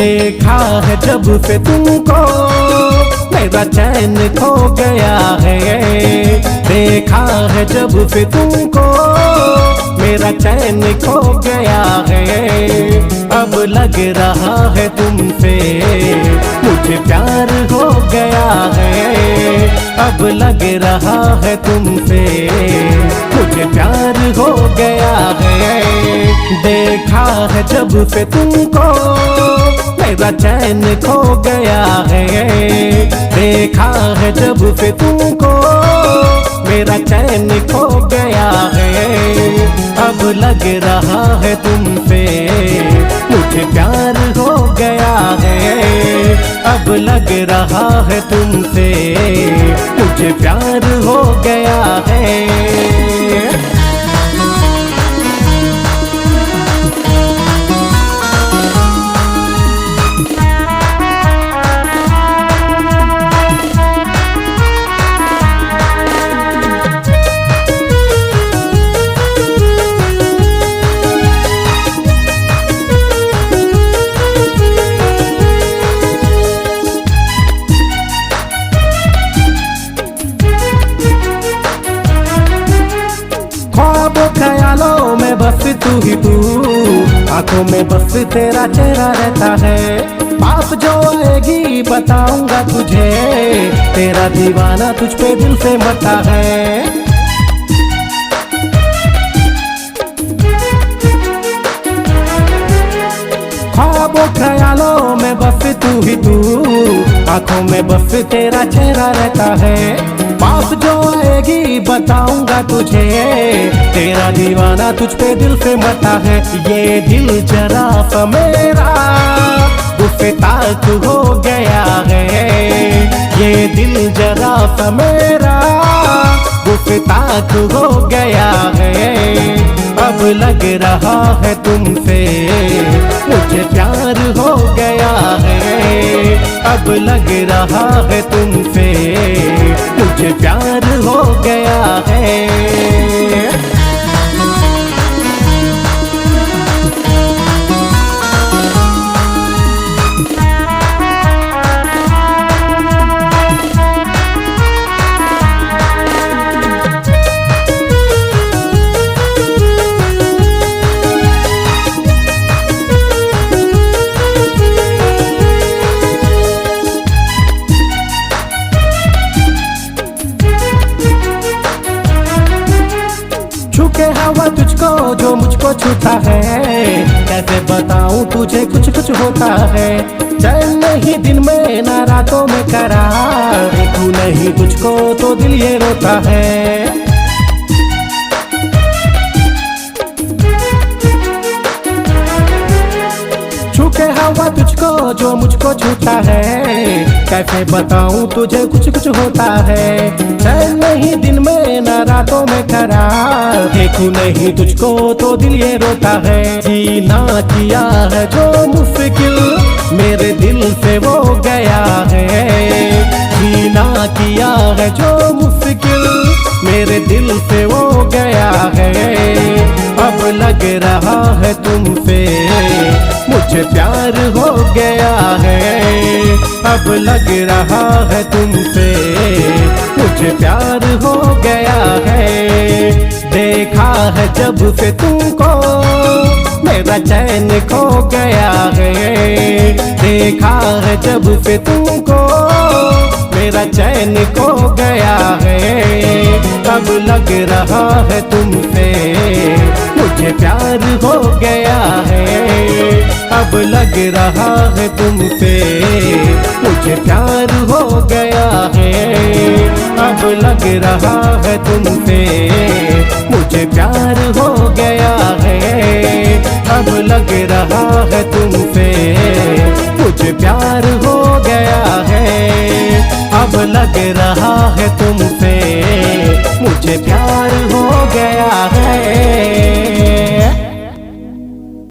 देखा है जब से तुमको मेरा चैन खो गया है। देखा है जब से तुमको मेरा चैन खो गया है। अब लग रहा है तुमसे मुझे प्यार हो गया है। अब लग रहा है तुमसे मुझे प्यार हो गया है। देखा है जब से तुमको मेरा चैन खो गया है। देखा है जब से तुमको मेरा चैन खो गया है। अब लग रहा है तुमसे मुझे प्यार हो गया है। अब लग रहा है तुमसे मुझे प्यार हो गया है। ख्यालों में बस तू ही तू, आंखों में बस तेरा चेहरा रहता है। बात जो आएगी बताऊंगा तुझे, तेरा दीवाना तुझ पे दिल से मरता है। ख्वाबों ख्यालों में बस तू ही तू, आंखों में बस तेरा चेहरा रहता है। बात जो आएगी बताऊंगा तुझे, तेरा दीवाना तुझ पे दिल से मरता है। ये दिल जरा सा मेरा गुफ्ताख हो गया है। ये दिल जरा सा मेरा गुफ्ताख हो गया है। अब लग रहा है तुमसे मुझे प्यार हो गया है। अब लग रहा है तुमसे मुझे प्यार हो गया है। छूके हवा तुझको जो मुझको छूता है, कैसे बताऊं तुझे कुछ कुछ होता है। चैन नहीं दिन में ना रातों में करार, देखूं नहीं तुझको तो दिल ये रोता है। छूके हवा तुझको जो मुझको छूता है, कैसे बताऊं तुझे कुछ कुछ होता है। चैन नहीं दिन में ना रातों में करार, देखूं नहीं तुझको तो दिल ये रोता है। जीना किया है जो मुश्किल मेरे दिल से वो गया है। जीना किया है जो मुश्किल मेरे दिल से वो गया है। अब लग रहा है तुमसे मुझे प्यार हो गया है। अब लग रहा है तुमसे मुझे प्यार हो गया है। देखा है जब से तुमको मेरा चैन खो गया है। देखा है जब से तुमको मेरा चैन खो गया है। अब लग रहा है तुमसे मुझे प्यार हो गया है। अब लग रहा है तुमसे मुझे प्यार हो गया है। अब लग रहा है तुमसे मुझे प्यार हो गया है। अब लग रहा है तुमसे मुझे प्यार हो गया है। अब लग रहा है तुमसे मुझे प्यार हो गया है।